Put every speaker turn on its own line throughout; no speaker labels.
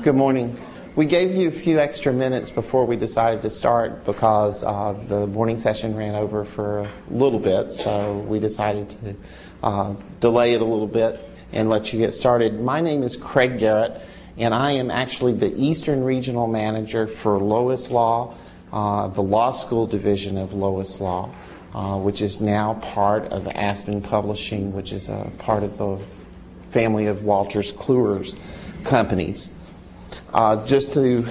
Good morning. We gave you a few extra minutes before we decided to start because the morning session ran over for a little bit, so we decided to delay it a little bit and let you get started. My name is Craig Garrett, and I am actually the Eastern Regional Manager for Loislaw, the law school division of Loislaw, which is now part of Aspen Publishing, which is a part of the family of Wolters Kluwer's companies. Just to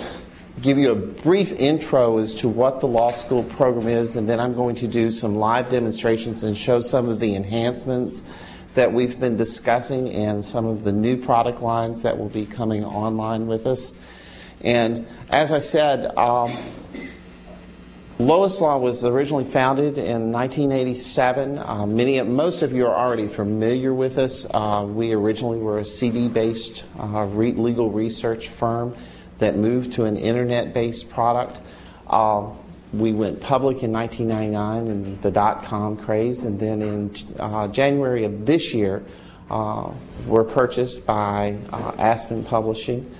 give you a brief intro as to what the law school program is, and then I'm going to do some live demonstrations and show some of the enhancements that we've been discussing and some of the new product lines that will be coming online with us. And as I said, Loislaw was originally founded in 1987. Most of you are already familiar with us. We originally were a CD-based legal research firm that moved to an internet-based product. We went public in 1999 in the dot-com craze, and then in January of this year, were purchased by Aspen Publishing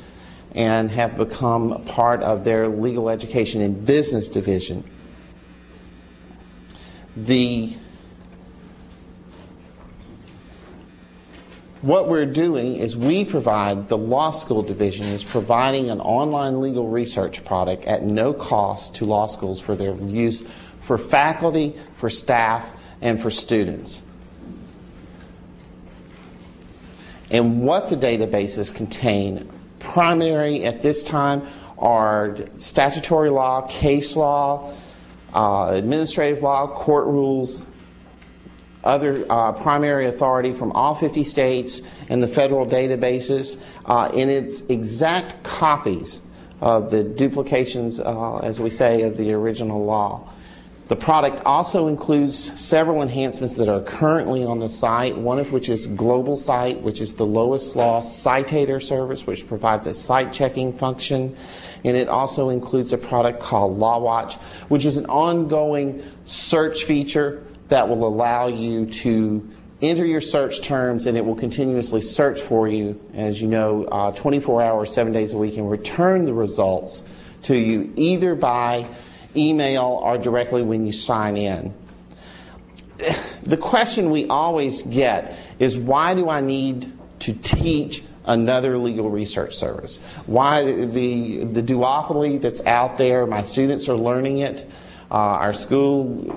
and have become part of their legal education and business division. What we're doing is we provide, the law school division is providing an online legal research product at no cost to law schools for their use for faculty, for staff, and for students. And what the databases contain primary at this time are statutory law, case law, administrative law, court rules, other primary authority from all 50 states and the federal databases, in its exact copies of the duplications, as we say, of the original law. The product also includes several enhancements that are currently on the site, one of which is Global Site, which is the Loislaw Citator service, which provides a site checking function. And it also includes a product called Law Watch, which is an ongoing search feature that will allow you to enter your search terms, and it will continuously search for you, as you know, 24 hours, 7 days a week, and return the results to you either by email or directly when you sign in. The question we always get is, why do I need to teach another legal research service? Why the duopoly that's out there? My students are learning it. Our school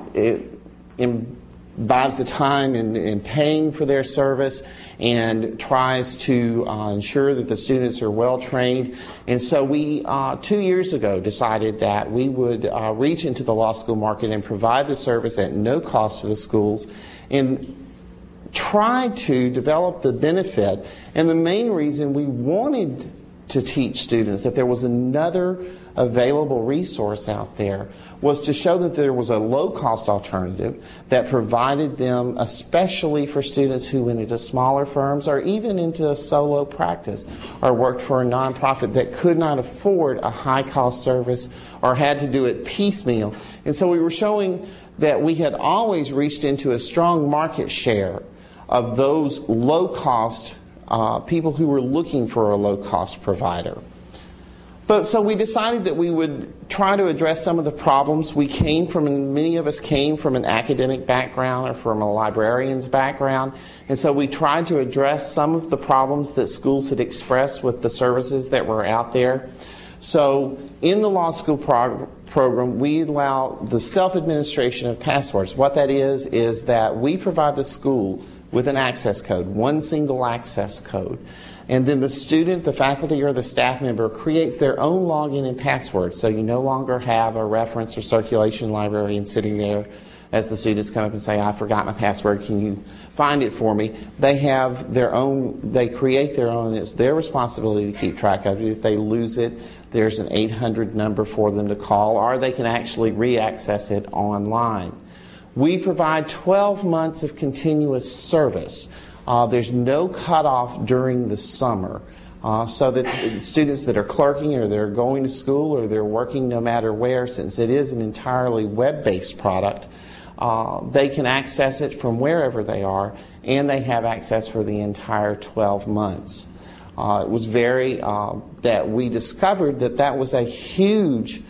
buys the time in paying for their service and tries to ensure that the students are well trained. And so we, 2 years ago, decided that we would reach into the law school market and provide the service at no cost to the schools and try to develop the benefit. And the main reason we wanted to teach students that there was another available resource out there was to show that there was a low-cost alternative that provided them, especially for students who went into smaller firms or even into a solo practice or worked for a nonprofit that could not afford a high-cost service or had to do it piecemeal. And so we were showing that we had always reached into a strong market share of those low-cost people who were looking for a low-cost provider. But so we decided that we would try to address some of the problems. Many of us came from an academic background or from a librarian's background, and so we tried to address some of the problems that schools had expressed with the services that were out there. So in the law school program, we allow the self-administration of passwords. What that is that we provide the school with an access code, one single access code. And then the student, the faculty, or the staff member creates their own login and password. So you no longer have a reference or circulation librarian sitting there as the students come up and say, I forgot my password, can you find it for me? They have their own, they create their own, and it's their responsibility to keep track of it. If they lose it, there's an 800 number for them to call, or they can actually re-access it online. We provide 12 months of continuous service. There's no cutoff during the summer, so that students that are clerking or they're going to school or they're working no matter where, since it is an entirely web-based product, they can access it from wherever they are, and they have access for the entire 12 months. It was that we discovered that was a huge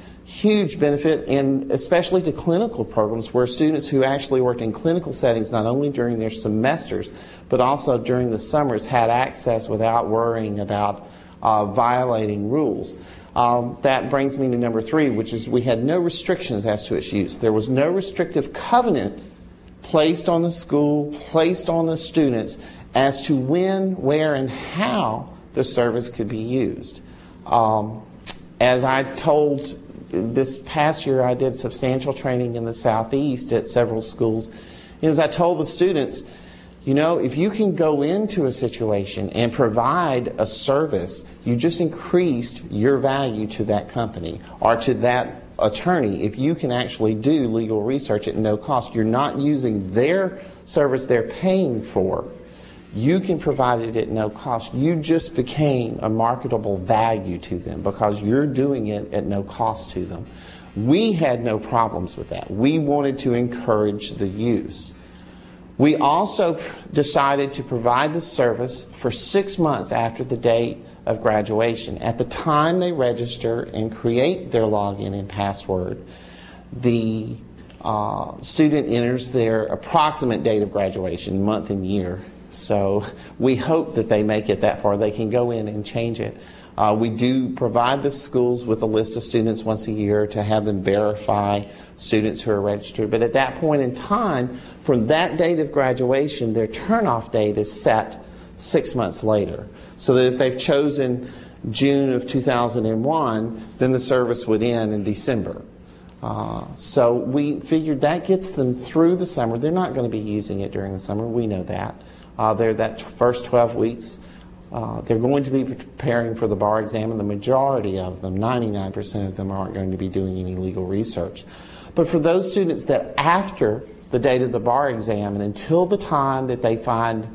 benefit, and especially to clinical programs where students who actually worked in clinical settings not only during their semesters but also during the summers had access without worrying about violating rules. That brings me to number 3, which is we had no restrictions as to its use. There was no restrictive covenant placed on the school, placed on the students as to when, where, and how the service could be used. As I told this past year, I did substantial training in the Southeast at several schools. And as I told the students, you know, if you can go into a situation and provide a service, you just increased your value to that company or to that attorney. If you can actually do legal research at no cost, you're not using their service they're paying for. You can provide it at no cost. You just became a marketable value to them because you're doing it at no cost to them. We had no problems with that. We wanted to encourage the use. We also decided to provide the service for 6 months after the date of graduation. At the time they register and create their login and password, the student enters their approximate date of graduation, month and year. So we hope that they make it that far. They can go in and change it. We do provide the schools with a list of students once a year to have them verify students who are registered. But at that point in time, from that date of graduation, their turnoff date is set 6 months later. So that if they've chosen June of 2001, then the service would end in December. So we figured that gets them through the summer. They're not going to be using it during the summer. We know that. They're that first 12 weeks. They're going to be preparing for the bar exam, and the majority of them, 99% of them, aren't going to be doing any legal research. But for those students that after the date of the bar exam and until the time that they find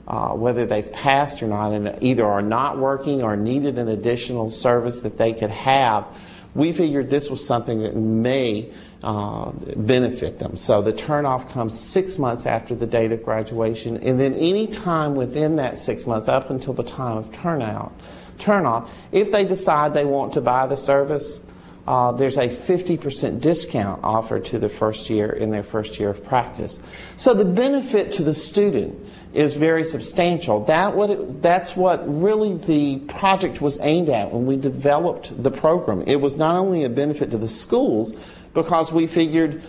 whether they've passed or not and either are not working or needed an additional service that they could have, we figured this was something that may benefit them. So the turnoff comes 6 months after the date of graduation, and then any time within that 6 months up until the time of turnoff, if they decide they want to buy the service, there's a 50% discount offered to the first year in their first year of practice. So the benefit to the student is very substantial. That's what really the project was aimed at when we developed the program. It was not only a benefit to the schools, because we figured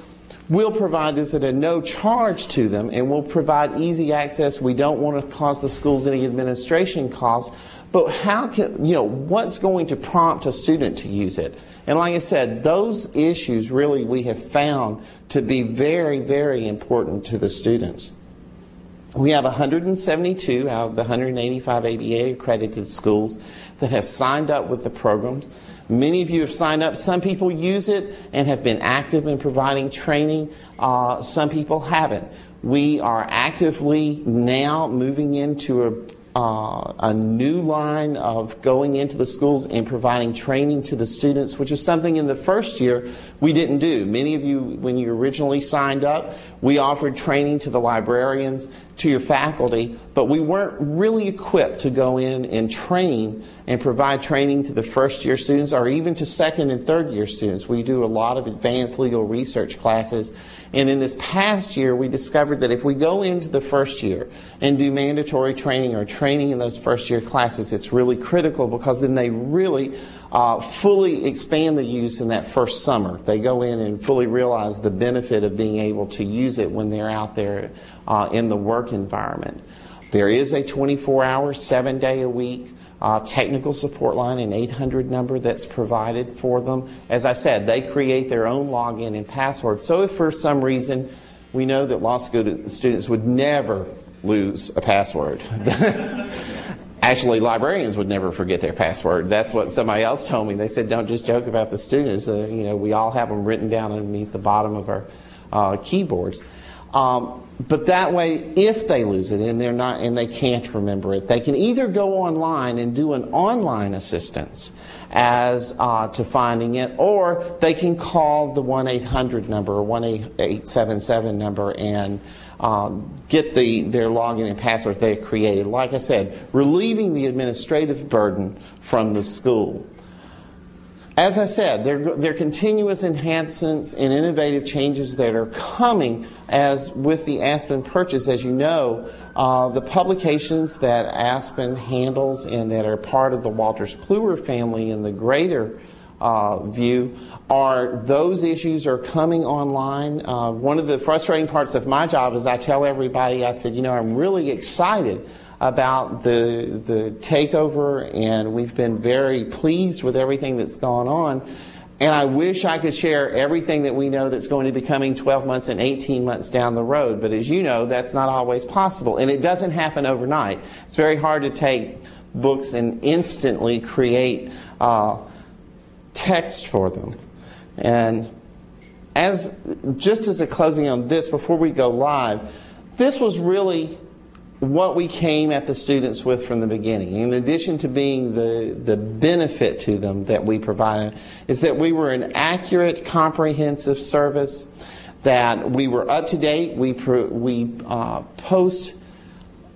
we'll provide this at a no charge to them and we'll provide easy access. We don't want to cause the schools any administration costs, but what's going to prompt a student to use it? And like I said, those issues really we have found to be very, very important to the students. We have 172 out of the 185 ABA accredited schools that have signed up with the programs. Many of you have signed up. Some people use it and have been active in providing training. Some people haven't. We are actively now moving into a new line of going into the schools and providing training to the students, which is something in the first year we didn't do. Many of you, when you originally signed up, we offered training to the librarians, to your faculty, but we weren't really equipped to go in and train and provide training to the first year students or even to second and third year students. We do a lot of advanced legal research classes, and in this past year we discovered that if we go into the first year and do mandatory training or training in those first year classes, it's really critical because then they really fully expand the use in that first summer. They go in and fully realize the benefit of being able to use it when they're out there in the work environment. There is a 24-hour, 7-day-a-week technical support line, an 800 number that's provided for them. As I said, they create their own login and password. So if for some reason we know that law school students would never lose a password. Actually, librarians would never forget their password. That's what somebody else told me. They said, don't just joke about the students. We all have them written down underneath the bottom of our keyboards. But that way, if they lose it and they can't remember it, they can either go online and do an online assistance as to finding it, or they can call the 1-800 number or 1-877 number and get their login and password they created. Like I said, relieving the administrative burden from the school. As I said, there are continuous enhancements and innovative changes that are coming as with the Aspen purchase. As you know, the publications that Aspen handles and that are part of the Wolters Kluwer family in the greater view those issues are coming online. One of the frustrating parts of my job is I tell everybody, I said, I'm really excited about the takeover, and we've been very pleased with everything that's gone on. And I wish I could share everything that we know that's going to be coming 12 months and 18 months down the road. But as you know, that's not always possible. And it doesn't happen overnight. It's very hard to take books and instantly create text for them. And just as a closing on this, before we go live, this was really what we came at the students with from the beginning. In addition to being the benefit to them that we provided, is that we were an accurate, comprehensive service, that we were up to date. We post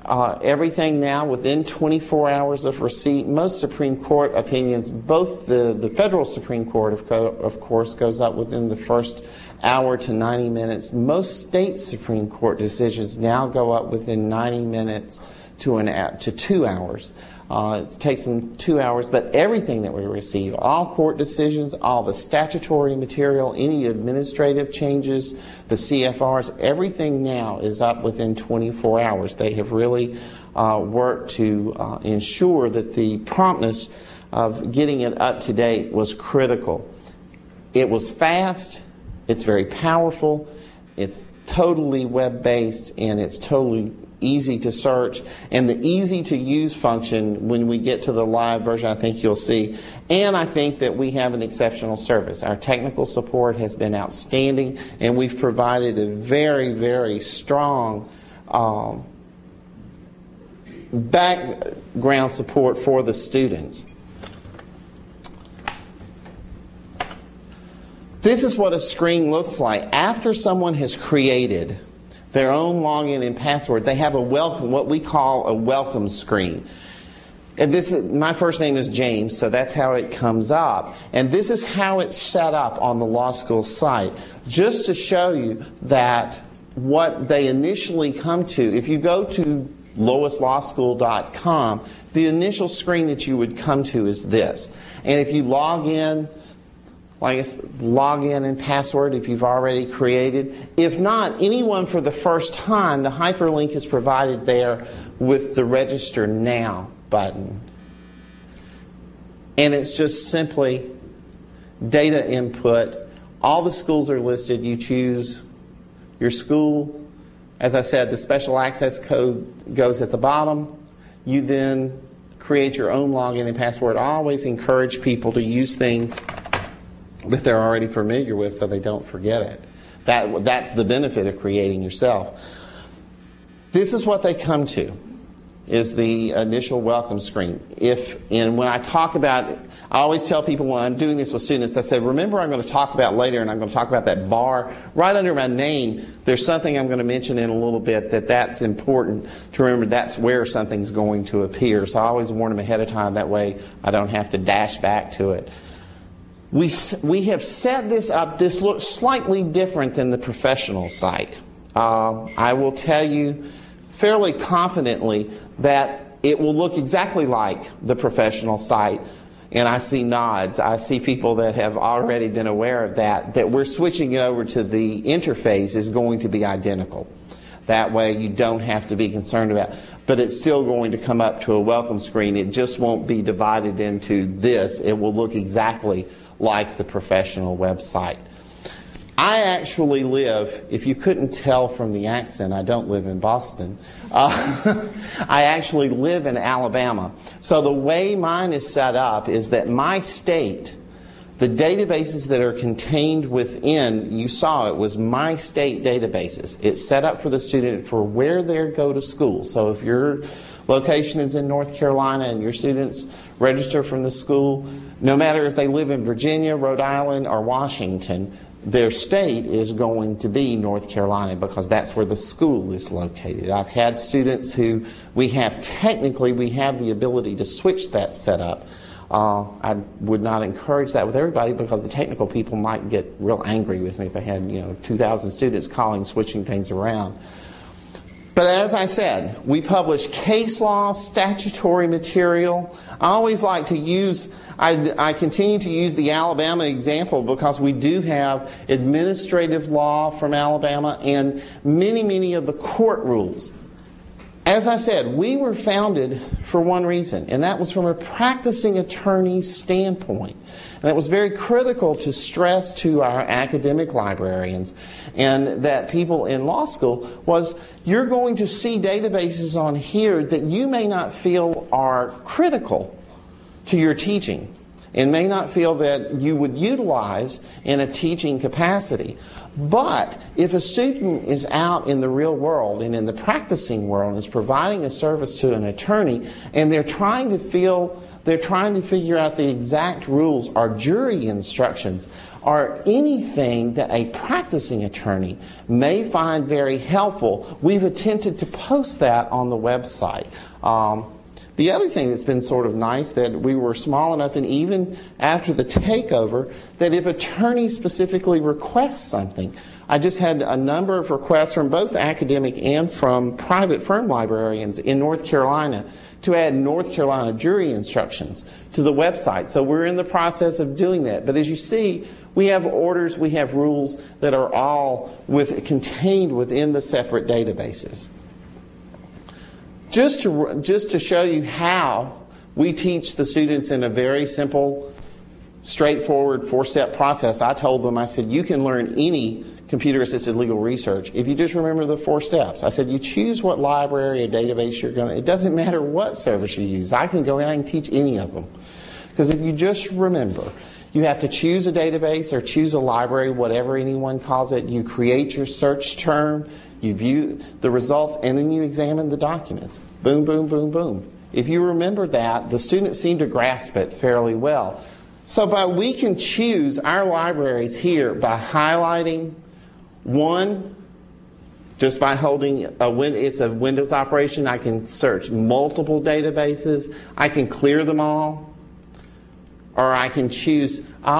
everything now within 24 hours of receipt. Most Supreme Court opinions, both the federal Supreme Court, of course, goes up within the first hour to 90 minutes. Most state Supreme Court decisions now go up within 90 minutes to 2 hours. It takes them 2 hours, but everything that we receive, all court decisions, all the statutory material, any administrative changes, the CFRs, everything now is up within 24 hours. They have really worked to ensure that the promptness of getting it up to date was critical. It was fast, it's very powerful, it's totally web-based, and it's totally easy to search, and the easy to use function when we get to the live version I think you'll see. And I think that we have an exceptional service. Our technical support has been outstanding, and we've provided a very, very strong background support for the students. This is what a screen looks like after someone has created their own login and password. They have a welcome, what we call a welcome screen. And my first name is James, so that's how it comes up. And this is how it's set up on the law school site, just to show you that what they initially come to, if you go to Loislawschool.com, the initial screen that you would come to is this. And if you log in, login and password if you've already created. If not, anyone for the first time, the hyperlink is provided there with the Register Now button. And it's just simply data input. All the schools are listed. You choose your school. As I said, the special access code goes at the bottom. You then create your own login and password. I always encourage people to use things that they're already familiar with so they don't forget it. That's the benefit of creating yourself. This is what they come to, is the initial welcome screen. And when I talk about it, I always tell people when I'm doing this with students, I said, remember I'm going to talk about later, and I'm going to talk about that bar right under my name. There's something I'm going to mention in a little bit that's important to remember. That's where something's going to appear. So I always warn them ahead of time. That way I don't have to dash back to it. We have set this up. This looks slightly different than the professional site. I will tell you fairly confidently that it will look exactly like the professional site. And I see nods. I see people that have already been aware of that we're switching it over to the interface is going to be identical. That way you don't have to be concerned about it. But it's still going to come up to a welcome screen. It just won't be divided into this. It will look exactly like the professional website. I actually live, if you couldn't tell from the accent, I don't live in Boston. I actually live in Alabama. So the way mine is set up is that my state The databases that are contained within, you saw it was my state databases. It's set up for the student for where they go to school. So if your location is in North Carolina and your students register from the school, no matter if they live in Virginia, Rhode Island, or Washington, their state is going to be North Carolina because that's where the school is located. I've had students who we have the ability to switch that setup. I would not encourage that with everybody because the technical people might get real angry with me if I had 2,000 students calling, switching things around. But as I said, we publish case law, statutory material. I always like to use, I continue to use the Alabama example because we do have administrative law from Alabama and many of the court rules. As I said, we were founded for one reason, and that was from a practicing attorney's standpoint. And that was very critical to stress to our academic librarians and that people in law school was you're going to see databases on here that you may not feel are critical to your teaching and may not feel that you would utilize in a teaching capacity. But if a student is out in the real world and in the practicing world and is providing a service to an attorney and they're trying to figure out the exact rules or jury instructions or anything that a practicing attorney may find very helpful, we've attempted to post that on the website. The other thing that's been sort of nice that we were small enough, and even after the takeover, that if attorneys specifically request something, I just had a number of requests from both academic and from private firm librarians in North Carolina to add North Carolina jury instructions to the website. So we're in the process of doing that. But as you see, we have orders, we have rules that are all contained within the separate databases. Just to show you how we teach the students in a very simple, straightforward 4-step process, I told them, I said, you can learn any computer-assisted legal research if you just remember the 4 steps. I said, you choose what library or database you're going to, it doesn't matter what service you use. I can go in and teach any of them. Because if you just remember, you have to choose a database or choose a library, whatever anyone calls it. You create your search term. You view the results, and then you examine the documents. Boom, boom, boom, boom. If you remember that, the students seem to grasp it fairly well. So we can choose our libraries here by highlighting one, just by holding it's a Windows operation. I can search multiple databases. I can clear them all. Or I can choose, I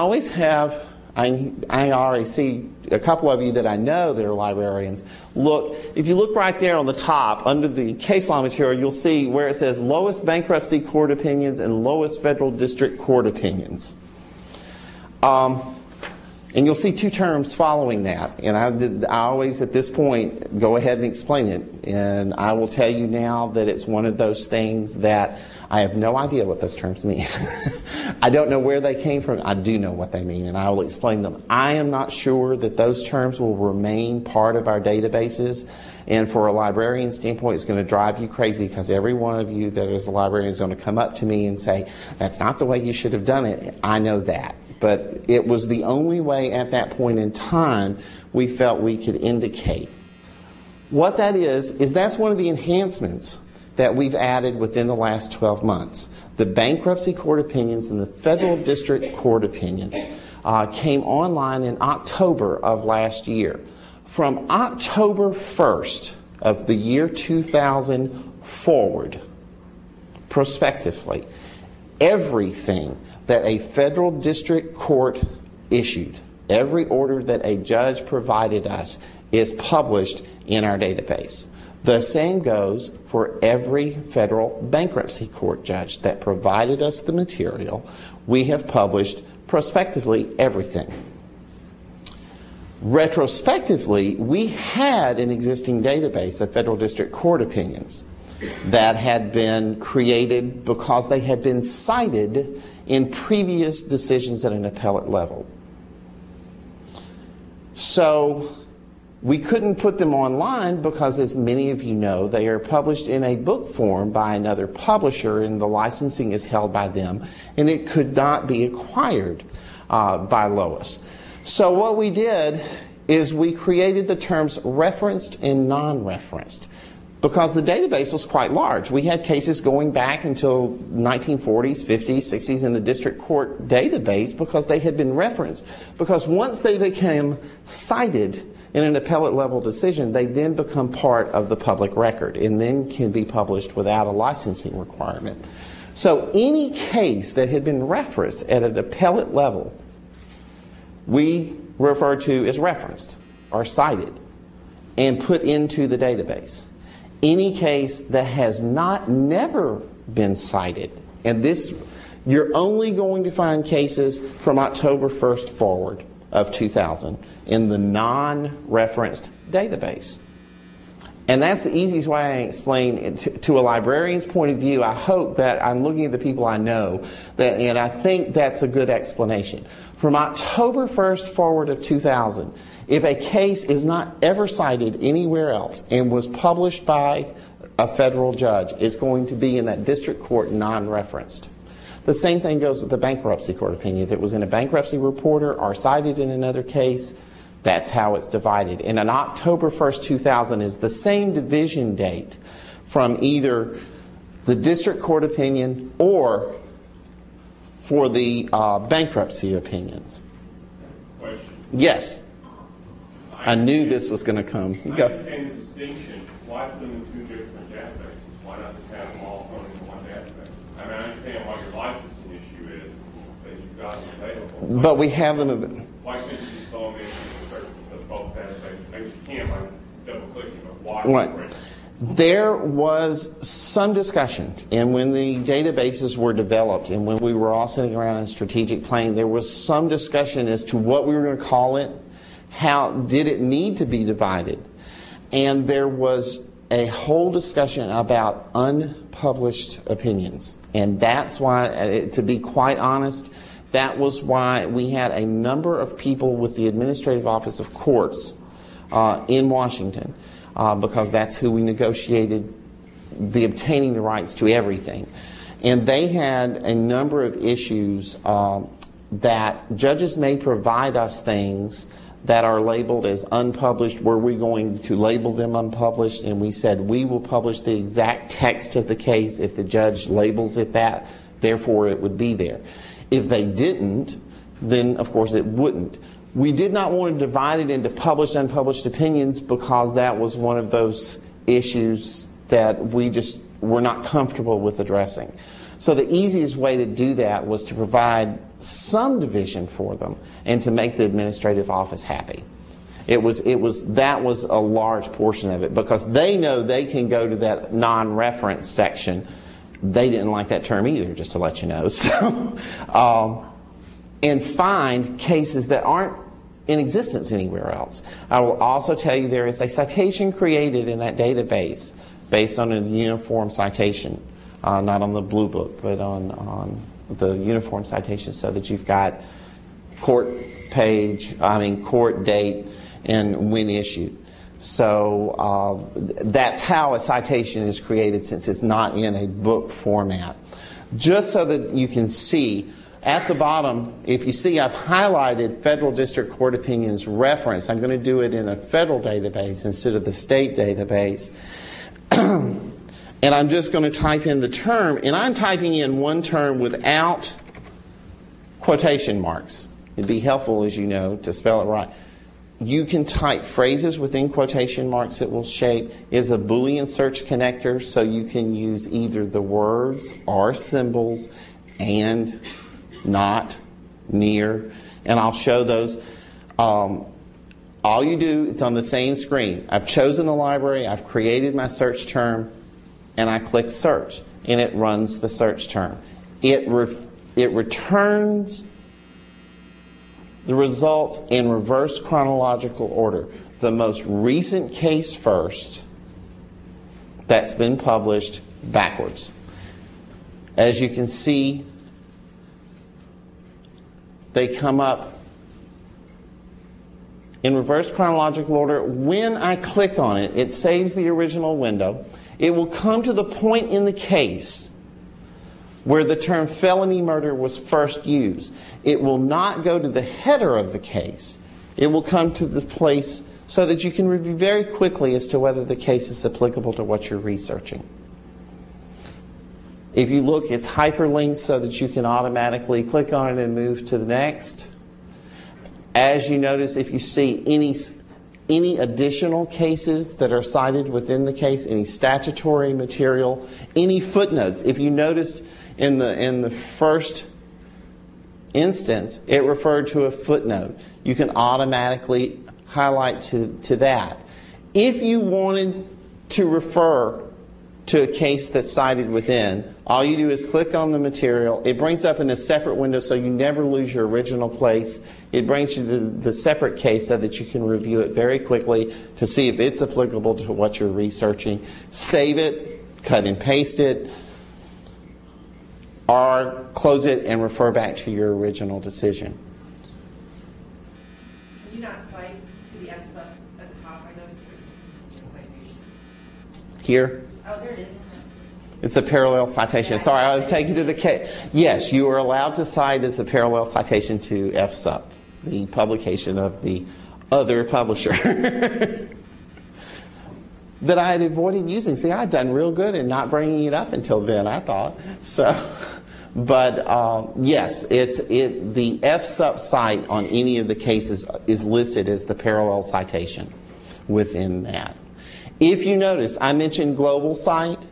already see a couple of you that I know that are librarians. Look, if you look right there on the top, under the case law material, you'll see where it says lowest bankruptcy court opinions and lowest federal district court opinions. And you'll see 2 terms following that. And I always, at this point, go ahead and explain it. And I will tell you now that it's one of those things that I have no idea what those terms mean. I don't know where they came from. I do know what they mean, and I will explain them. I am not sure that those terms will remain part of our databases. And for a librarian standpoint, it's going to drive you crazy because every one of you that is a librarian is going to come up to me and say, that's not the way you should have done it. I know that. But it was the only way at that point in time we felt we could indicate. What that is that's one of the enhancements that we've added within the last 12 months. The bankruptcy court opinions and the federal district court opinions came online in October of last year. From October 1st of the year 2000 forward, prospectively, everything that a federal district court issued, every order that a judge provided us, is published in our database. The same goes for every federal bankruptcy court judge that provided us the material. We have published prospectively everything. Retrospectively, we had an existing database of federal district court opinions that had been created because they had been cited in previous decisions at an appellate level. So we couldn't put them online because, as many of you know, they are published in a book form by another publisher and the licensing is held by them, and it could not be acquired. by Lois. So what we did is we created the terms referenced and non-referenced, because the database was quite large. We had cases going back until 1940s, 50s, 60s in the district court database because they had been referenced. Because once they became cited in an appellate level decision, they then become part of the public record and then can be published without a licensing requirement. So any case that had been referenced at an appellate level, we refer to as referenced or cited and put into the database. Any case that has never been cited, and this, you're only going to find cases from October 1st forward of 2000 in the non-referenced database. And that's the easiest way I explain it to a librarian's point of view. I hope that I'm looking at the people I know, and I think that's a good explanation. From October 1st forward of 2000, if a case is not ever cited anywhere else and was published by a federal judge, it's going to be in that district court non-referenced. The same thing goes with the bankruptcy court opinion. If it was in a bankruptcy reporter or cited in another case, that's how it's divided. And on October 1st, 2000 is the same division date from either the district court opinion or for the bankruptcy opinions.
Question.
Yes. I knew this was going to come.
I understand the distinction. Why put them in two different databases? Why not just have them all thrown in one database? I mean, I understand what your licensing issue is that you've got available.
But we have them.
Why can't you just throw them in both databases? Maybe you can, like double-clicking, but why?
Right. There was some discussion, and when the databases were developed and when we were all sitting around in strategic planning, there was some discussion as to what we were going to call it, how did it need to be divided, and there was a whole discussion about unpublished opinions. And that's why, to be quite honest, that was why we had a number of people with the Administrative Office of Courts in Washington, because that's who we negotiated the obtaining the rights to everything. And they had a number of issues that judges may provide us things that are labeled as unpublished. Were we going to label them unpublished? And we said we will publish the exact text of the case if the judge labels it that, therefore it would be there. If they didn't, then of course it wouldn't. We did not want to divide it into published, unpublished opinions because that was one of those issues that we just were not comfortable with addressing. So the easiest way to do that was to provide some division for them and to make the administrative office happy. That was a large portion of it because they know they can go to that non-reference section. They didn't like that term either, just to let you know. So, and find cases that aren't in existence anywhere else. I will also tell you there is a citation created in that database based on a uniform citation, not on the blue book, but on the uniform citation, so that you've got court date and when issued. So that's how a citation is created, since it's not in a book format. Just so that you can see, at the bottom, if you see I've highlighted Federal District Court Opinions reference. I'm going to do it in a federal database instead of the state database. And I'm just going to type in the term, and I'm typing in one term without quotation marks. It'd be helpful, as you know, to spell it right. You can type phrases within quotation marks. It will shape. Is a Boolean search connector, so you can use either the words or symbols and, not, near, and I'll show those. All you do, it's on the same screen. I've chosen the library, I've created my search term, and I click search, and it runs the search term. It returns the results in reverse chronological order. The most recent case first that's been published backwards. As you can see, they come up in reverse chronological order. When I click on it, it saves the original window. It will come to the point in the case where the term felony murder was first used. It will not go to the header of the case. It will come to the place so that you can review very quickly as to whether the case is applicable to what you're researching. If you look, it's hyperlinked so that you can automatically click on it and move to the next. As you notice, if you see any additional cases that are cited within the case, any statutory material, any footnotes. If you noticed in the first instance, it referred to a footnote. You can automatically highlight to that. If you wanted to refer to a case that's cited within, all you do is click on the material. It brings up in a separate window so you never lose your original place. It brings you the separate case so that you can review it very quickly to see if it's applicable to what you're researching. Save it, cut and paste it, or close it and refer back to your original decision.
Can you not cite to the F sub at the top? I noticed the citation.
Here?
Oh, there it is.
It's a parallel citation. Sorry, I'll take you to the case. Yes, you are allowed to cite as a parallel citation to F sub, the publication of the other publisher that I had avoided using. See, I'd done real good in not bringing it up until then, I thought. So, but yes, the F sub site on any of the cases is listed as the parallel citation within that. If you notice, I mentioned global cite.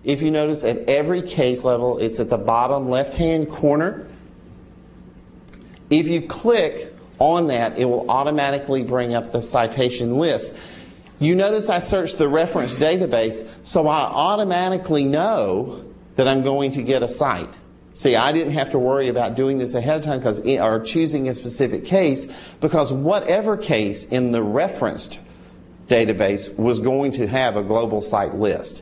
If you notice, at every case level, it's at the bottom left-hand corner. If you click on that, it will automatically bring up the citation list. You notice I searched the reference database, so I automatically know that I'm going to get a cite. See, I didn't have to worry about doing this ahead of time or choosing a specific case, because whatever case in the referenced database was going to have a global cite list.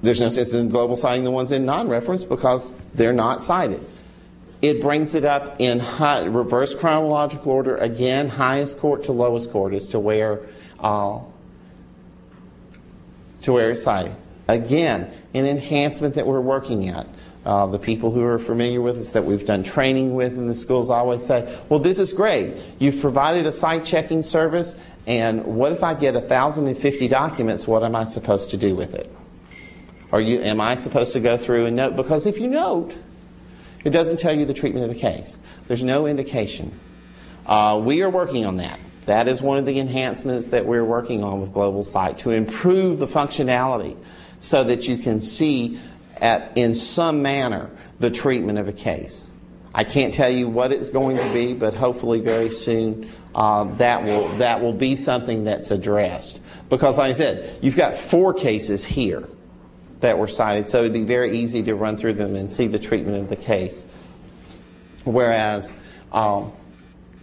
There's no sense in global citing the ones in non-reference because they're not cited. It brings it up in reverse chronological order, again, highest court to lowest court as to where it's cited. Again, an enhancement that we're working at. The people who are familiar with us that we've done training with in the schools always say, well, this is great. You've provided a site checking service, and what if I get 1,050 documents? What am I supposed to do with it? Am I supposed to go through and note? Because if you note, it doesn't tell you the treatment of the case. There's no indication. We are working on that. That is one of the enhancements that we're working on with Global Cite, to improve the functionality so that you can see in some manner the treatment of a case. I can't tell you what it's going to be, but hopefully very soon that will be something that's addressed. Because like I said, you've got 4 cases here that were cited, so it'd be very easy to run through them and see the treatment of the case. Whereas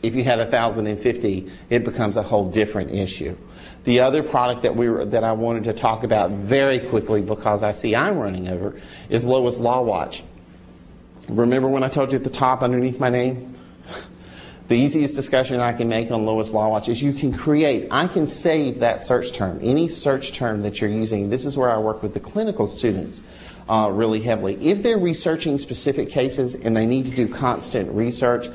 if you had 1,050, it becomes a whole different issue. The other product that I wanted to talk about very quickly, because I see I'm running over, is Loislaw Watch. Remember when I told you at the top underneath my name? The easiest discussion I can make on Loislaw Watch is I can save that search term, any search term that you're using. This is where I work with the clinical students really heavily. If they're researching specific cases and they need to do constant research,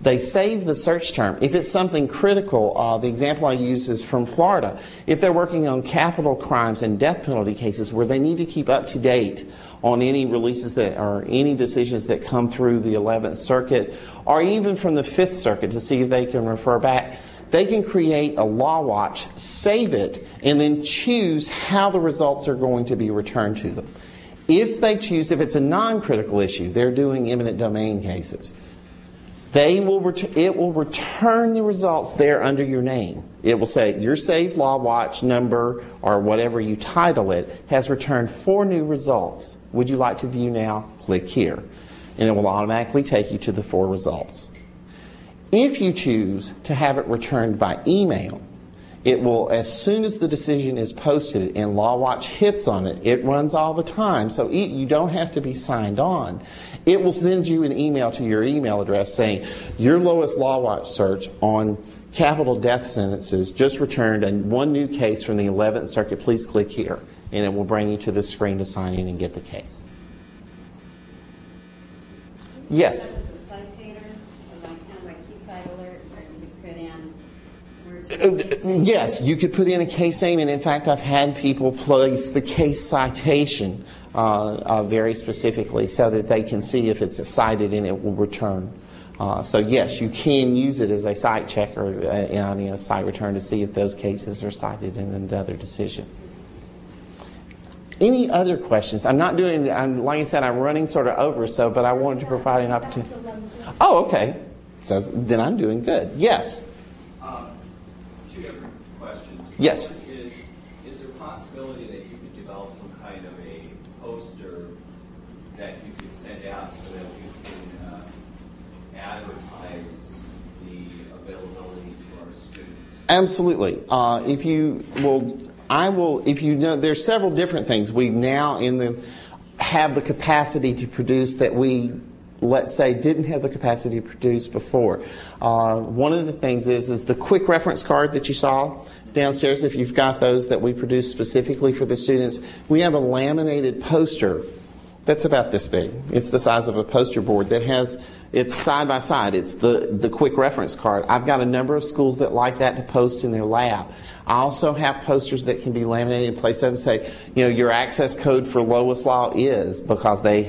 they save the search term. If it's something critical, the example I use is from Florida. If they're working on capital crimes and death penalty cases where they need to keep up to date on any releases or any decisions that come through the 11th Circuit, or even from the 5th Circuit to see if they can refer back, they can create a Law Watch, save it, and then choose how the results are going to be returned to them. If it's a non-critical issue, they're doing eminent domain cases, it will return the results there under your name. It will say your saved Law Watch number, or whatever you title it, has returned 4 new results. Would you like to view now? Click here. And it will automatically take you to the 4 results. If you choose to have it returned by email, it will, as soon as the decision is posted and Law Watch hits on it, it runs all the time, so you don't have to be signed on. It will send you an email to your email address saying, your Loislaw Watch search on capital death sentences just returned one new case from the 11th Circuit. Please click here. And it will bring you to the screen to sign in and get the case. Yes.
As a citator, so like kind of like key cite alert, where you could put in words.
Yes, you could put in a case name, and in fact, I've had people place the case citation very specifically so that they can see if it's cited and it will return. So yes, you can use it as a cite checker, a cite return to see if those cases are cited in another decision. Any other questions? I'm not doing, like I said, I'm running sort of over, but I wanted to provide an opportunity. Oh, okay. So then I'm doing good. Yes?
Two different questions.
Yes.
One is there a possibility that you could develop some kind of a poster that you could send out so that we can advertise the availability to our students?
Absolutely. If you will, if you know, there's several different things we now have the capacity to produce that we, let's say, didn't have the capacity to produce before. One of the things is the quick reference card that you saw downstairs. If you've got those that we produce specifically for the students, we have a laminated poster that's about this big. It's the size of a poster board that has, it's side by side. It's the quick reference card. I've got a number of schools that like that to post in their lab. I also have posters that can be laminated and placed up and say, your access code for Loislaw is, because they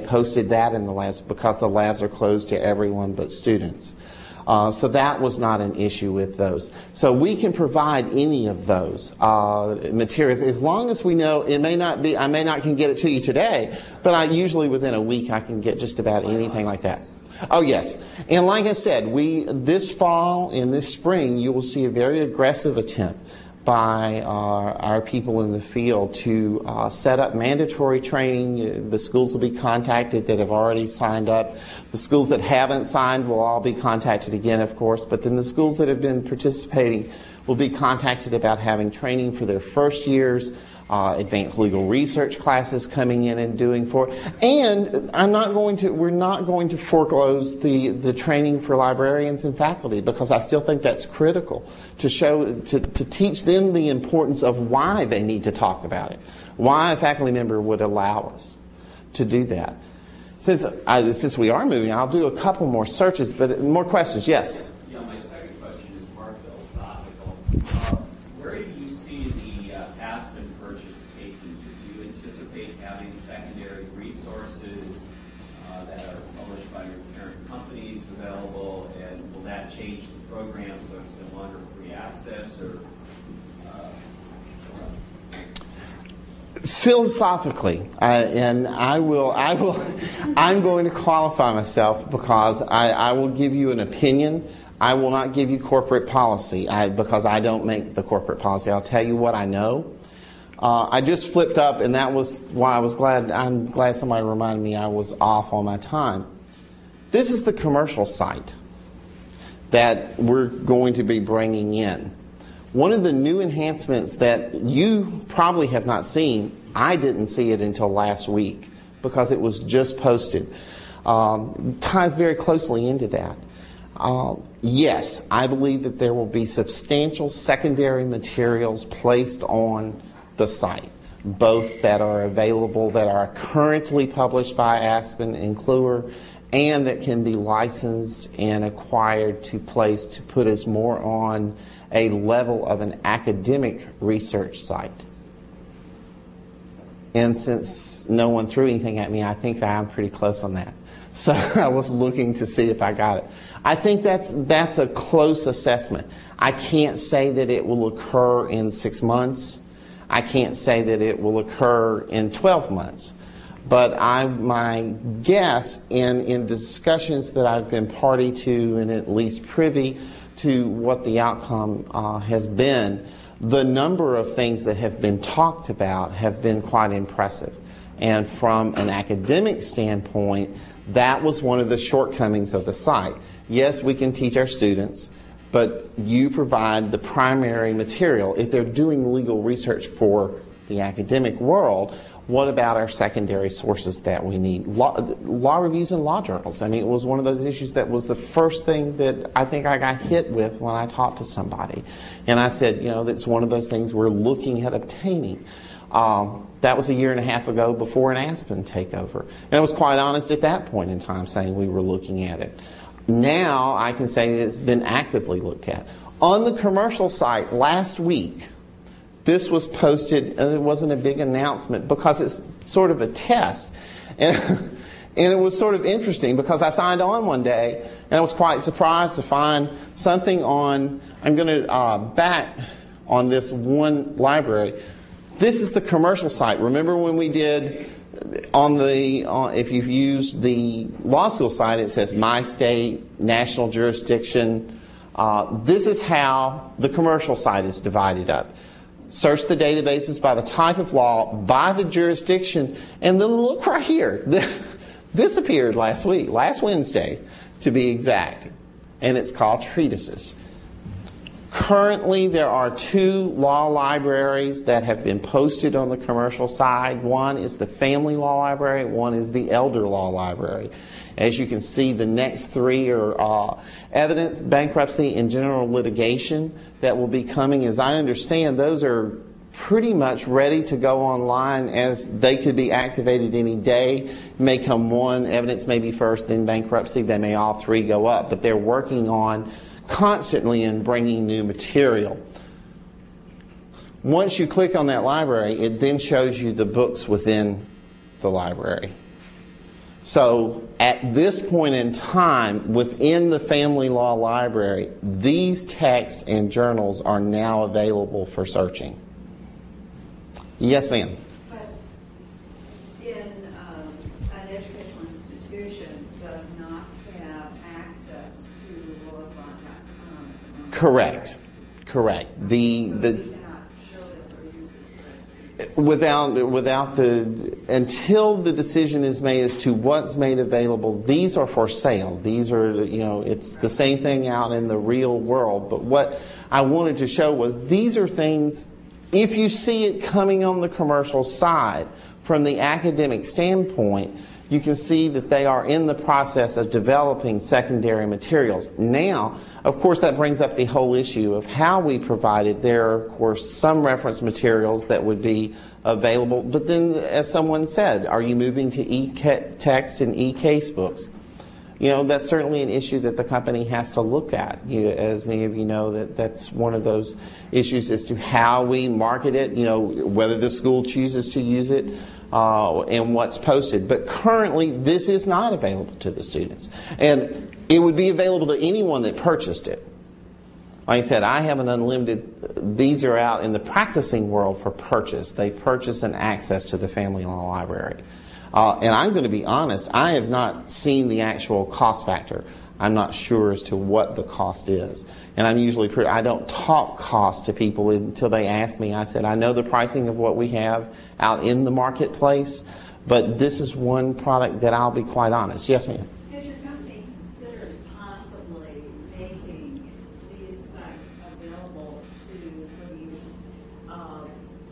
posted that in the labs because the labs are closed to everyone but students. So that was not an issue with those. So we can provide any of those materials as long as we know I may not can get it to you today, but usually within a week I can get just about anything like that. Oh yes, and like I said, this fall and this spring you will see a very aggressive attempt by our people in the field to set up mandatory training. The schools will be contacted that have already signed up. The schools that haven't signed will all be contacted again, of course, but then the schools that have been participating will be contacted about having training for their first years, advanced legal research classes coming in and doing for. And we're not going to foreclose the training for librarians and faculty, because I still think that's critical to teach them the importance of why they need to talk about it, why a faculty member would allow us to do that. Since we are moving, I'll do a couple more searches, but more questions. Yes?
Yeah, my second question is more philosophical. Where do you see the Aspen purchase taking you? Do you anticipate having secondary resources that are published by your parent companies available, and will that change the program so it's no longer free access, or
Philosophically, and I'm going to qualify myself, because I will give you an opinion. I will not give you corporate policy because I don't make the corporate policy. I'll tell you what I know. I just flipped up, and that was why I'm glad somebody reminded me I was off on my time. This is the commercial site that we're going to be bringing in. One of the new enhancements that you probably have not seen, I didn't see it until last week because it was just posted, ties very closely into that. Yes, I believe that there will be substantial secondary materials placed on the site, both that are available, that are currently published by Aspen and Kluwer, and that can be licensed and acquired to put us more on a level of an academic research site. And since no one threw anything at me, I think that I'm pretty close on that. So I was looking to see if I got it. I think that's a close assessment. I can't say that it will occur in 6 months. I can't say that it will occur in 12 months. But my guess, in discussions that I've been party to and at least privy to what the outcome has been, the number of things that have been talked about have been quite impressive. And from an academic standpoint, that was one of the shortcomings of the site. Yes, we can teach our students, but you provide the primary material. If they're doing legal research for the academic world, what about our secondary sources that we need? Law reviews and law journals. I mean, it was one of those issues that was the first thing that I think I got hit with when I talked to somebody. And I said, that's one of those things we're looking at obtaining. That was a year and a half ago before an Aspen takeover. And I was quite honest at that point in time saying we were looking at it. Now I can say it's been actively looked at. On the commercial site last week, this was posted, and it wasn't a big announcement because it's sort of a test. And it was sort of interesting because I signed on one day and I was quite surprised to find something on, I'm going to back on this one library. This is the commercial site. Remember when we did if you've used the law school site, it says my state, national jurisdiction. This is how the commercial site is divided up. Search the databases by the type of law, by the jurisdiction, and then look right here. This appeared last week, last Wednesday to be exact, and it's called Treatises. Currently, there are 2 law libraries that have been posted on the commercial side. One is the Family Law Library, one is the Elder Law Library. As you can see, the next 3 are evidence, bankruptcy, and general litigation that will be coming. As I understand, those are pretty much ready to go online, as they could be activated any day. May come one, evidence may be first, then bankruptcy, they may all 3 go up, but they're working on constantly in bringing new material. Once you click on that library, it then shows you the books within the library. So at this point in time, within the Family Law Library, these texts and journals are now available for searching. Yes, ma'am.
But in an educational institution does not have access to Loislaw.com.
Correct. Correct.
So we cannot show this or use this.
Until the decision is made as to what's made available, these are for sale. These are, it's the same thing out in the real world. But what I wanted to show was these are things, if you see it coming on the commercial side, from the academic standpoint, you can see that they are in the process of developing secondary materials. Now, of course, that brings up the whole issue of how we provide it. There are, of course, some reference materials that would be available, but then, as someone said, are you moving to e-text and e-case books? That's certainly an issue that the company has to look at. As many of you know, that's one of those issues as to how we market it, whether the school chooses to use it, and what's posted. But currently, this is not available to the students. And it would be available to anyone that purchased it. Like I said, I have an unlimited, these are out in the practicing world for purchase. They purchase and access to the Family Law Library. And I'm going to be honest, I have not seen the actual cost factor. I'm not sure as to what the cost is. And I'm usually I don't talk cost to people until they ask me. I said, I know the pricing of what we have out in the marketplace, but this is one product that I'll be quite honest. Yes, ma'am.
Has your company considered possibly making these sites available for these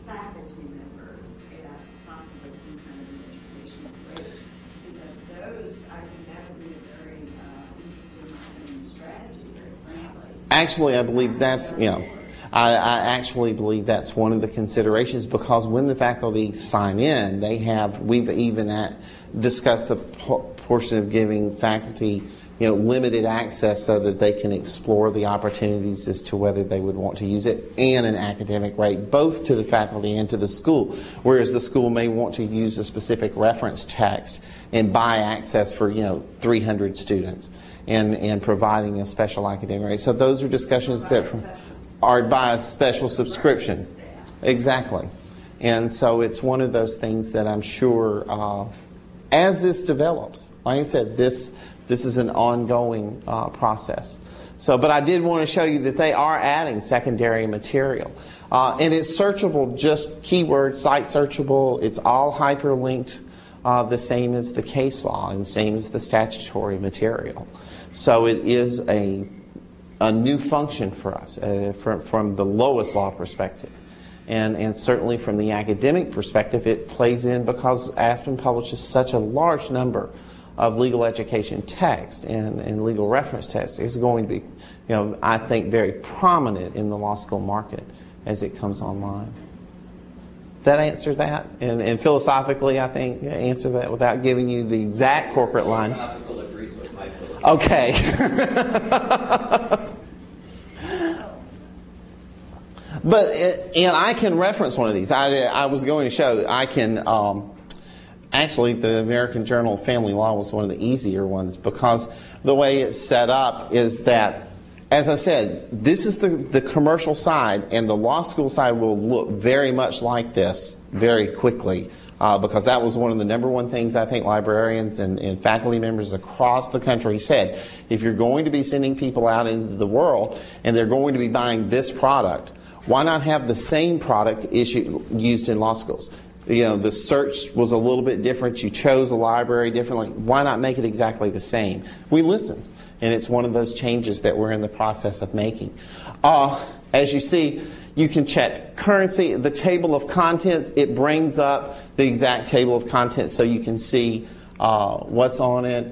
faculty members at possibly some kind of an educational rate? Because those, I think that would be a very interesting marketing strategy, very frankly.
Actually, I believe that's, I actually believe that's one of the considerations, because when the faculty sign in, we've even discussed the portion of giving faculty, limited access so that they can explore the opportunities as to whether they would want to use it, and an academic rate, both to the faculty and to the school. Whereas the school may want to use a specific reference text and buy access for, 300 students. And providing a special academic rate. So those are discussions that are by a special subscription. Exactly. And so it's one of those things that I'm sure, as this develops, like I said, this is an ongoing process. So, but I did want to show you that they are adding secondary material. And it's searchable, just keyword, site searchable. It's all hyperlinked, the same as the case law and same as the statutory material. So it is a new function for us from the Loislaw perspective. And certainly from the academic perspective, it plays in because Aspen publishes such a large number of legal education text and legal reference text. It's going to be, I think, very prominent in the law school market as it comes online. that answer that? And philosophically, I think, answer that without giving you the exact corporate line.
Philosophical agrees with my philosophy.
Okay. But, and I can reference one of these. I was going to show that I can, actually the American Journal of Family Law was one of the easier ones, because the way it's set up is that, as I said, this is the commercial side, and the law school side will look very much like this very quickly, because that was one of the number one things I think librarians and faculty members across the country said. If you're going to be sending people out into the world and they're going to be buying this product, why not have the same product used in law schools? You know, the search was a little bit different. You chose a library differently. Why not make it exactly the same? We listened, and it's one of those changes that we're in the process of making. As you see, you can check currency. The table of contents, it brings up the exact table of contents so you can see what's on it.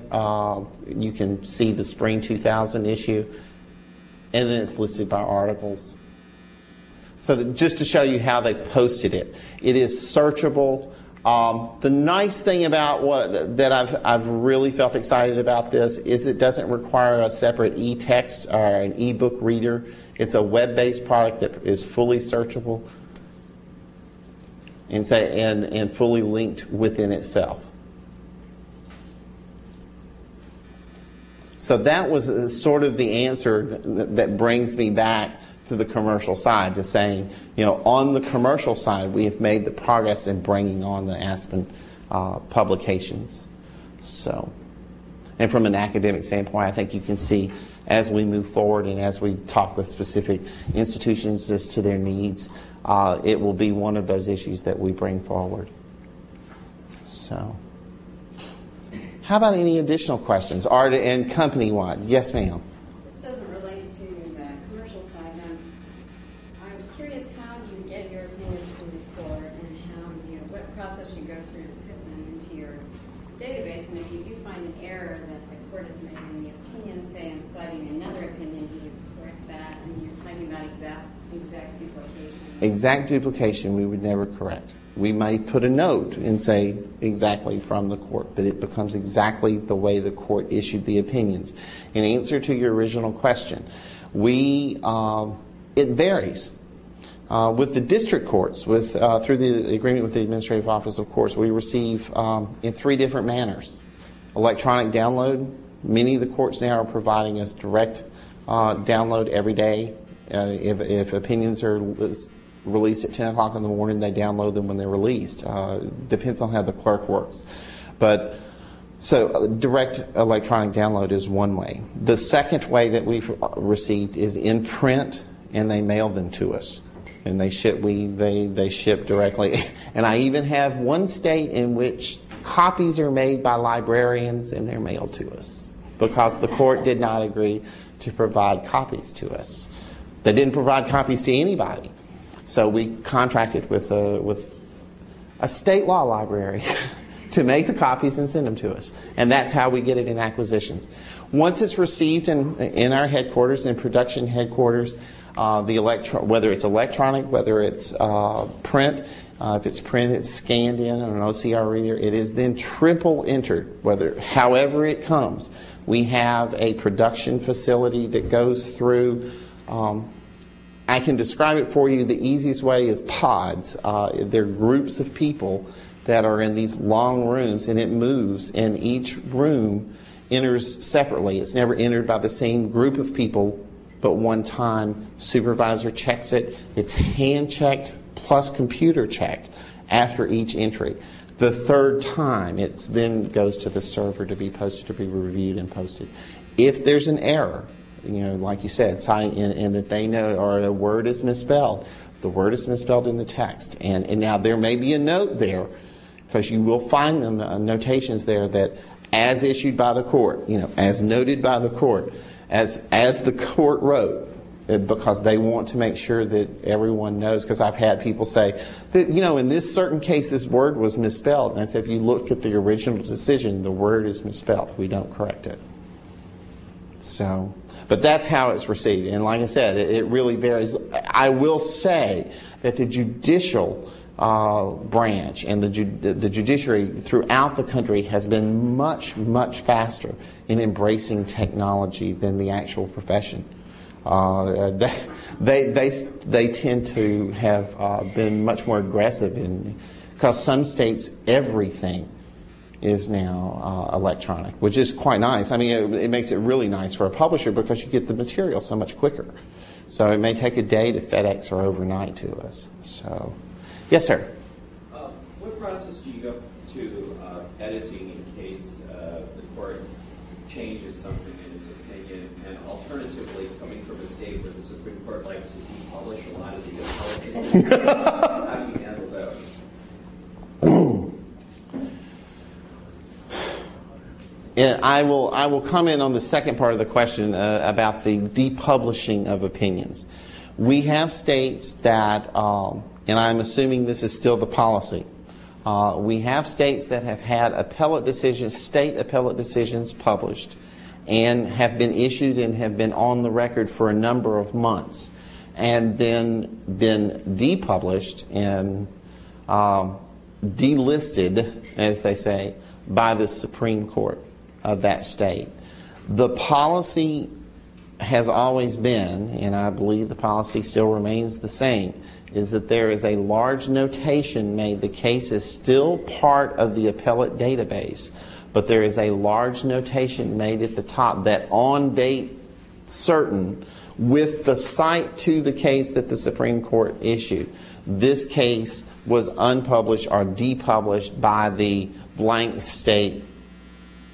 You can see the spring 2000 issue, and then it's listed by articles. So that just to show you how they posted it, it is searchable. The nice thing about that I've really felt excited about this is it doesn't require a separate e-text or an e-book reader. It's a web-based product that is fully searchable and fully linked within itself. So that was sort of the answer that brings me back to the commercial side, to saying, you know, on the commercial side, we have made the progress in bringing on the Aspen publications. So, and from an academic standpoint, I think you can see as we move forward and as we talk with specific institutions as to their needs, it will be one of those issues that we bring forward. So, how about any additional questions? Art and company-wide? Yes, ma'am.
This doesn't relate to the commercial side. I'm curious how you get your opinions from the court and what process you go through to put them into your database. And if you do find an error that the court has made in the opinion, say, and citing another opinion, do you correct that? I mean, you're talking about exact duplication. Exact duplication
we would never correct. We may put a note and say exactly from the court, but it becomes exactly the way the court issued the opinions. In answer to your original question, it varies. With the district courts, through the agreement with the Administrative Office of Courts, we receive in 3 different manners. Electronic download. Many of the courts now are providing us direct download every day. If opinions are released at 10 o'clock in the morning, they download them when they're released. Depends on how the clerk works. But so direct electronic download is one way. The second way that we've received is in print, and they mail them to us. And they ship directly. And I even have one state in which copies are made by librarians and they're mailed to us because the court did not agree to provide copies to us. They didn't provide copies to anybody. So we contracted with a state law library to make the copies and send them to us. And that's how we get it in acquisitions. Once it's received in our headquarters, in production headquarters, whether it's electronic, whether it's print, if it's print, it's scanned in on an OCR reader. It is then triple entered, however it comes. We have a production facility that goes through. I can describe it for you. The easiest way is pods. They're groups of people that are in these long rooms, and it moves, and each room enters separately. It's never entered by the same group of people, but one time supervisor checks it. It's hand checked plus computer checked after each entry. The third time, it then goes to the server to be posted, to be reviewed and posted. If there's an error, like you said, and that they know, or the word is misspelled. The word is misspelled in the text. And now there may be a note there, because you will find them notations there that as issued by the court, as noted by the court, as the court wrote, because they want to make sure that everyone knows. Because I've had people say that, in this certain case, this word was misspelled. And I said, if you look at the original decision, the word is misspelled. We don't correct it. So. But that's how it's received. And like I said, it really varies. I will say that the judicial branch and the judiciary throughout the country has been much, much faster in embracing technology than the actual profession. They tend to have been much more aggressive because some states everything is now electronic, which is quite nice. I mean, it makes it really nice for a publisher because you get the material so much quicker. So it may take a day to FedEx or overnight to us. So, yes, sir.
What process do you go to editing in case the court changes something in its opinion? And alternatively, coming from a state where the Supreme Court likes to republish a lot of the appellate decisions, how do you handle those?
And I will comment on the second part of the question about the depublishing of opinions. We have states that, and I'm assuming this is still the policy, we have states that have had appellate decisions, state appellate decisions published and have been issued and have been on the record for a number of months and then been depublished and delisted, as they say, by the Supreme Court of that state. The policy has always been, and I believe the policy still remains the same, is that there is a large notation made. The case is still part of the appellate database, but there is a large notation made at the top that on date certain, with the cite to the case that the Supreme Court issued, this case was unpublished or depublished by the blank state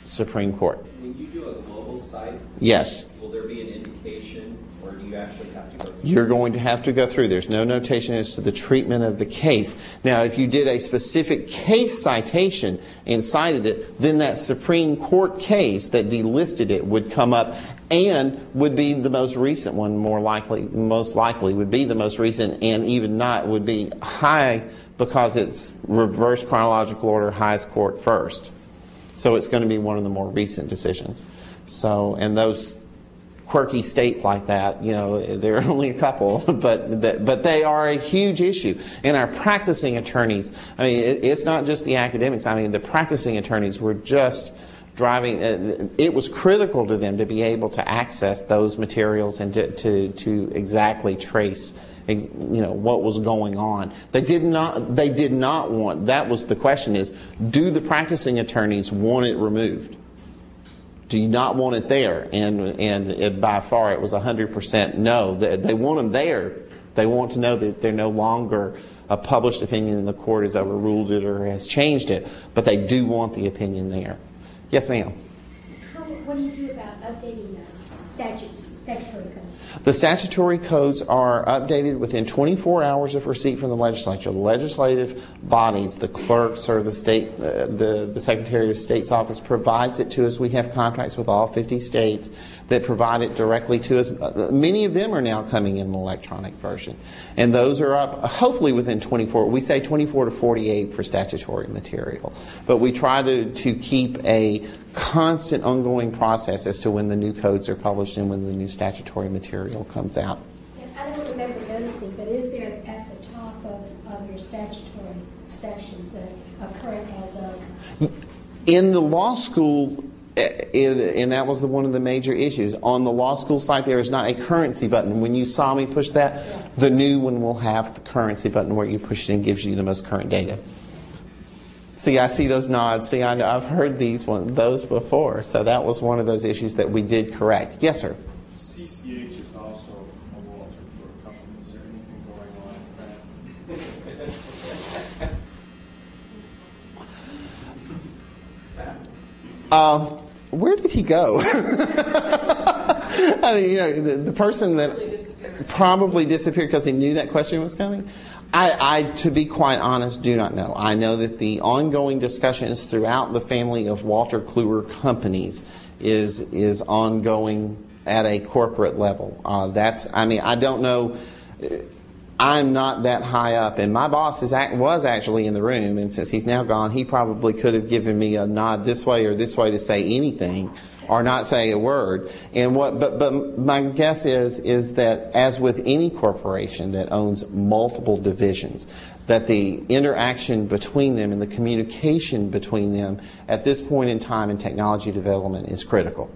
Supreme Court.
When you do a global site,
yes.
Will there be an indication, or do you actually have to go through?
You're going to have to go through. There's no notation as to the treatment of the case. Now, if you did a specific case citation and cited it, then that Supreme Court case that delisted it would come up and would be the most recent one, most likely would be the most recent, and even not would be high because it's reverse chronological order, highest court first. So it's going to be one of the more recent decisions. So, and those quirky states like that, you know, there are only a couple, but they are a huge issue. And our practicing attorneys, I mean, it's not just the academics. I mean, the practicing attorneys were just driving. It was critical to them to be able to access those materials and to exactly trace, you know, what was going on. They did not want. That was the question: is do the practicing attorneys want it removed? Do you not want it there? And by far it was 100% no. They want them there. They want to know that they're no longer a published opinion and the court has overruled it or has changed it, but they do want the opinion there. Yes, ma'am.
What do you do about updating the statutory code?
The statutory codes are updated within 24 hours of receipt from the legislature. The legislative bodies, the clerks or the state, the Secretary of State's office provides it to us. We have contracts with all 50 states that provide it directly to us. Many of them are now coming in an electronic version. And those are up hopefully within 24. We say 24 to 48 for statutory material. But we try to keep a constant ongoing process as to when the new codes are published and when the new statutory material comes out.
I don't remember noticing, but is there at the top of your statutory sections a current as of?
In the law school, and that was one of the major issues, on the law school site there is not a currency button. When you saw me push that, the new one will have the currency button where you push it and gives you the most current data. See, I see those nods. See, I've heard those before. So that was one of those issues that we did correct. Yes, sir.
CCH is also a Walter for a company. Is there anything going on with that?
Where did he go? I mean, you know, the person that probably disappeared because he knew that question was coming. I, to be quite honest, do not know. I know that the ongoing discussions throughout the family of Walter Kluwer companies is ongoing at a corporate level. I don't know. I'm not that high up, and my boss was actually in the room, and since he's now gone, he probably could have given me a nod this way or this way to say anything or not say a word. And but my guess is that, as with any corporation that owns multiple divisions, that the interaction between them and the communication between them at this point in time in technology development is critical.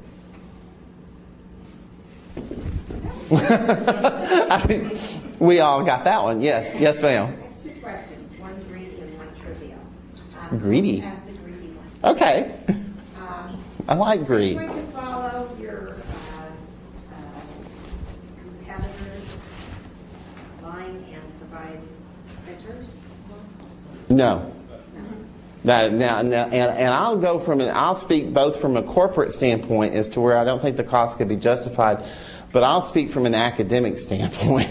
I mean, we all got that one. Yes, yes, ma'am.
I have two questions, one greedy and one trivial.
Greedy?
Ask the greedy one.
Okay. I like greed.
Are you going to follow your competitors, line and provide printers?
No. I'll speak both from a corporate standpoint as to where I don't think the cost could be justified, but I'll speak from an academic standpoint.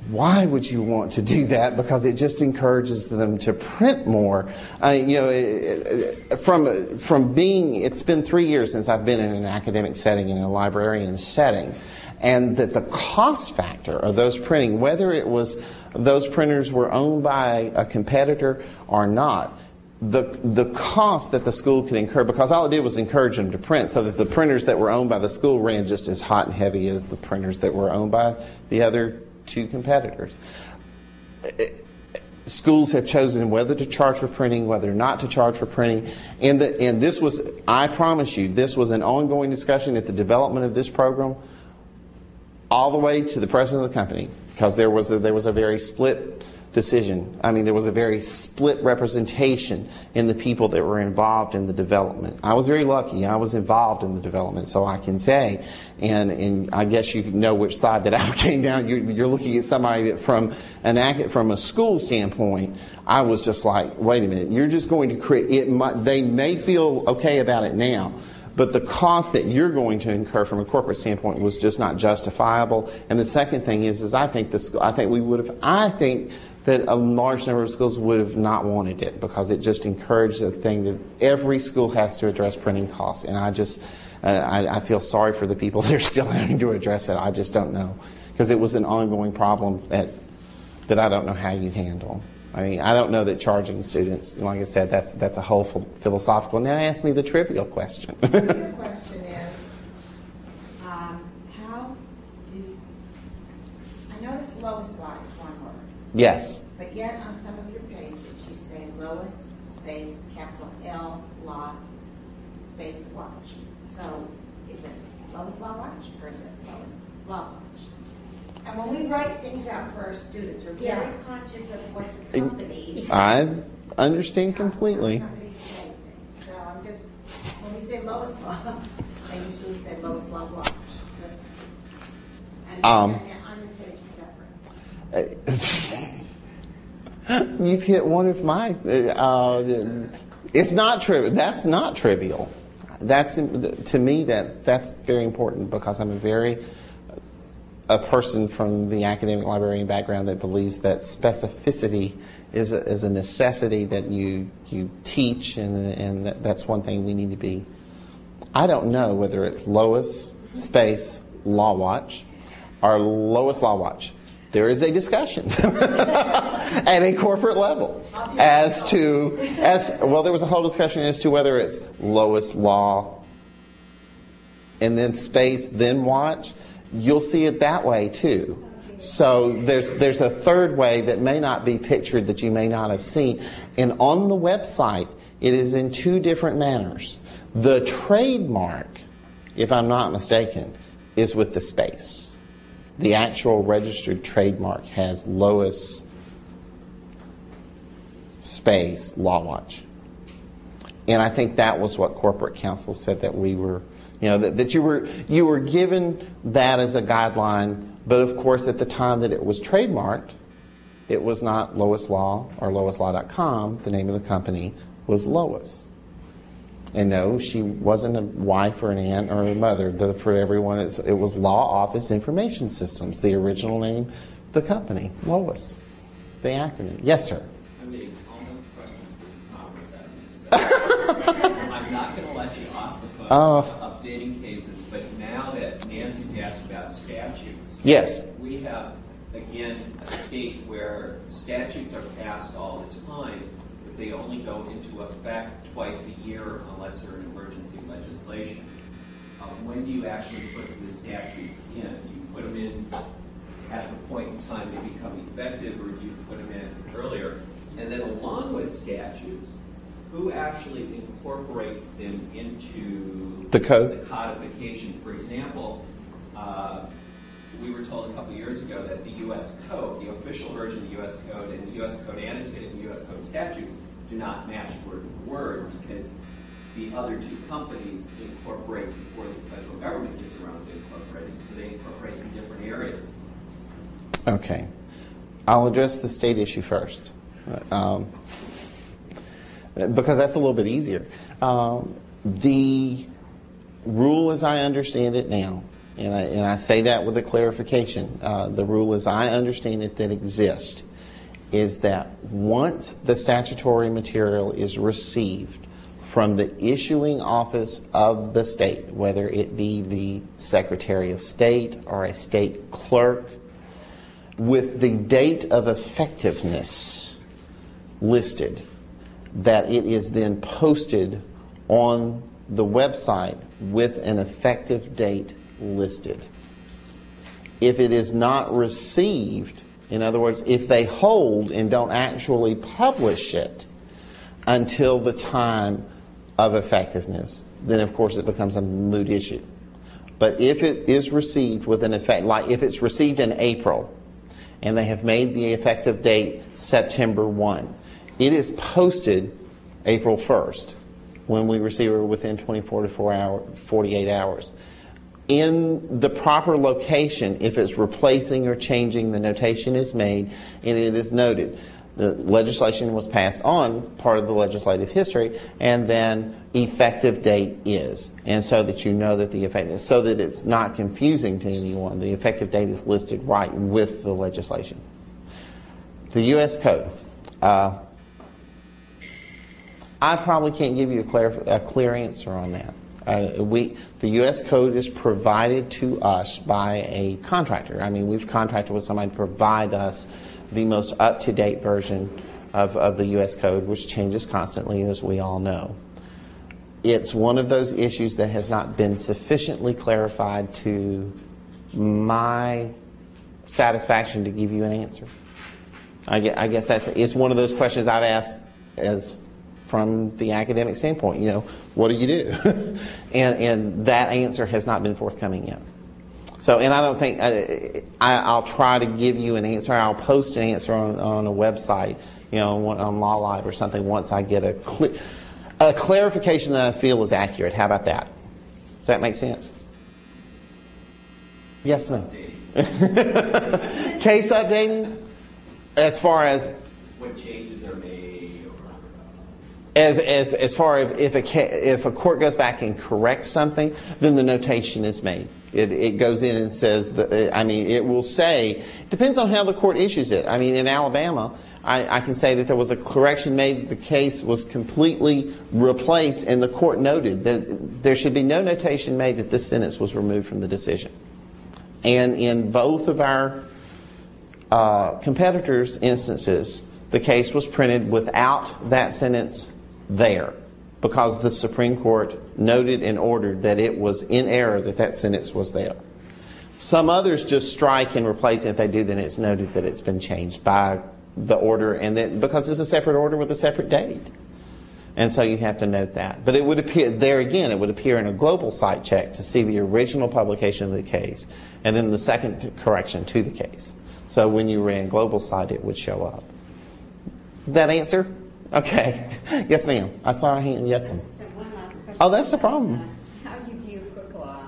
Why would you want to do that? Because it just encourages them to print more. It's been 3 years since I've been in an academic setting, in a librarian setting, and that the cost factor of those printing, whether it was those printers were owned by a competitor or not, the cost that the school could incur, because all it did was encourage them to print, so that the printers that were owned by the school ran just as hot and heavy as the printers that were owned by the other two competitors. Schools have chosen whether to charge for printing, whether not to charge for printing, and this was, I promise you, this was an ongoing discussion at the development of this program, all the way to the president of the company, because there was a very split decision. I mean, there was a very split representation in the people that were involved in the development. I was very lucky. I was involved in the development, so I can say, and I guess you know which side that I came down. You're looking at somebody that from a school standpoint, I was just like, wait a minute, you're just going to create it. They may feel okay about it now, but the cost that you're going to incur from a corporate standpoint was just not justifiable. And the second thing is I think that a large number of schools would have not wanted it, because it just encouraged the thing that every school has to address printing costs. And I feel sorry for the people that are still having to address it. I just don't know, because it was an ongoing problem that I don't know how you handle. I mean, I don't know that charging students, like I said, that's a whole philosophical. Now ask me the trivial question.
The question is, I noticed Loislaw is one word.
Yes.
But yet on some of your pages you say Lois space capital L law space watch. So is it Loislaw watch or is it Loislaw watch? And when we write things out for our students, we're very conscious of what the companies.
I understand completely.
Companies say things. So I'm just, when we say Loislaw, I usually say Loislaw watch. And on your page separate.
You've hit one of my. It's not trivial. That's not trivial. That's, to me, that's very important, because I'm a person from the academic librarian background that believes that specificity is a necessity that you teach, and that's one thing we need to be. I don't know whether it's Lois space Law Watch or Loislaw Watch. There is a discussion at a corporate level as well. There was a whole discussion as to whether it's Loislaw and then space then watch. You'll see it that way too. So there's a third way that may not be pictured, that you may not have seen. And on the website, it is in two different manners. The trademark, if I'm not mistaken, is with the space. The actual registered trademark has Lois space Law Watch. And I think that was what corporate counsel said, that we were, that you were given that as a guideline, but of course at the time that it was trademarked, it was not Loislaw or Loislaw.com. The name of the company was Lois. And no, she wasn't a wife or an aunt or a mother. For everyone, it was Law Office Information Systems, the original name of the company, Lois, the acronym. Yes, sir.
I'm getting all the questions for this conference out of this. I'm not going to let you off the hook updating cases, but now that Nancy's asked about statutes,
yes,
we have, again, a state where statutes are passed all the time, but they only go into effect twice a year unless they're an emergency legislation. when do you actually put the statutes in? Do you put them in at the point in time they become effective, or do you put them in earlier? And then along with statutes, who actually incorporates them into
the code?
The codification. For example, we were told a couple years ago that the U.S. Code, the official version of the U.S. Code, and the U.S. Code annotated and the U.S. Code statutes do not match word for word because the other two companies incorporate before the federal government gets around to incorporating, so they incorporate in different areas.
Okay. I'll address the state issue first, because that's a little bit easier. The rule as I understand it now, and I say that with a clarification, the rule as I understand it that exists is that once the statutory material is received from the issuing office of the state, whether it be the Secretary of State or a state clerk, with the date of effectiveness listed, that it is then posted on the website with an effective date listed. If it is not received, in other words, if they hold and don't actually publish it until the time of effectiveness, then of course it becomes a moot issue. But if it is received with an effect, like if it's received in April and they have made the effective date September 1, it is posted April 1st when we receive it within 24 to 48 hours. In the proper location, if it's replacing or changing, the notation is made and it is noted. The legislation was passed on, part of the legislative history, and then effective date is. And so that you know that the effective, so that it's not confusing to anyone, the effective date is listed right with the legislation. The U.S. Code. I probably can't give you a clear answer on that. The U.S. Code is provided to us by a contractor. I mean, we've contracted with somebody to provide us the most up-to-date version of the U.S. Code, which changes constantly, as we all know. It's one of those issues that has not been sufficiently clarified to my satisfaction to give you an answer. I guess it's one of those questions I've asked as from the academic standpoint, what do you do? and that answer has not been forthcoming yet. So, and I don't think, I'll try to give you an answer. I'll post an answer on a website, on Law Live or something once I get a clarification that I feel is accurate. How about that? Does that make sense? Yes, ma'am. Case updating? As far as
what changes are made?
As far as if a court goes back and corrects something, then the notation is made. It goes in and says that, it will say, depends on how the court issues it. In Alabama, I can say that there was a correction made, the case was completely replaced, and the court noted that there should be no notation made that this sentence was removed from the decision. And in both of our competitors' instances, the case was printed without that sentence there, because the Supreme Court noted and ordered that it was in error that sentence was there. Some others just strike and replace it. If they do, then it's noted that it's been changed by the order, and that because it's a separate order with a separate date. And so you have to note that. But it would appear, there again, it would appear in a global site check to see the original publication of the case, and then the second correction to the case. So when you ran global site, it would show up. That answer? Okay. Yes, ma'am. I saw a hand. Yes, ma'am.
So one last question.
Oh, that's the problem.
How you view Quick-Law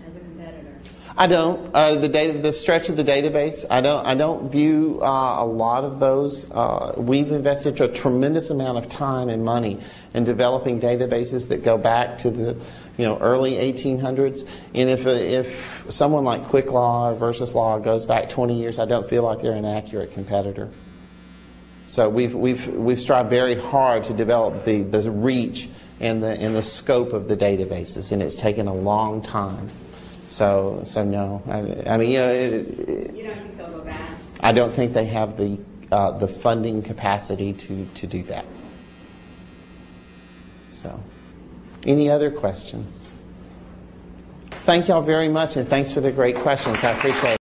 as a competitor?
I don't. The stretch of the database, I don't view a lot of those. We've invested a tremendous amount of time and money in developing databases that go back to the early 1800s. And if someone like Quick-Law or Versus Law goes back 20 years, I don't feel like they're an accurate competitor. So we've strived very hard to develop the reach and the scope of the databases, and it's taken a long time. So no,
You don't think they'll go back?
I don't think they have the funding capacity to do that. So, any other questions? Thank y'all very much, and thanks for the great questions. I appreciate it.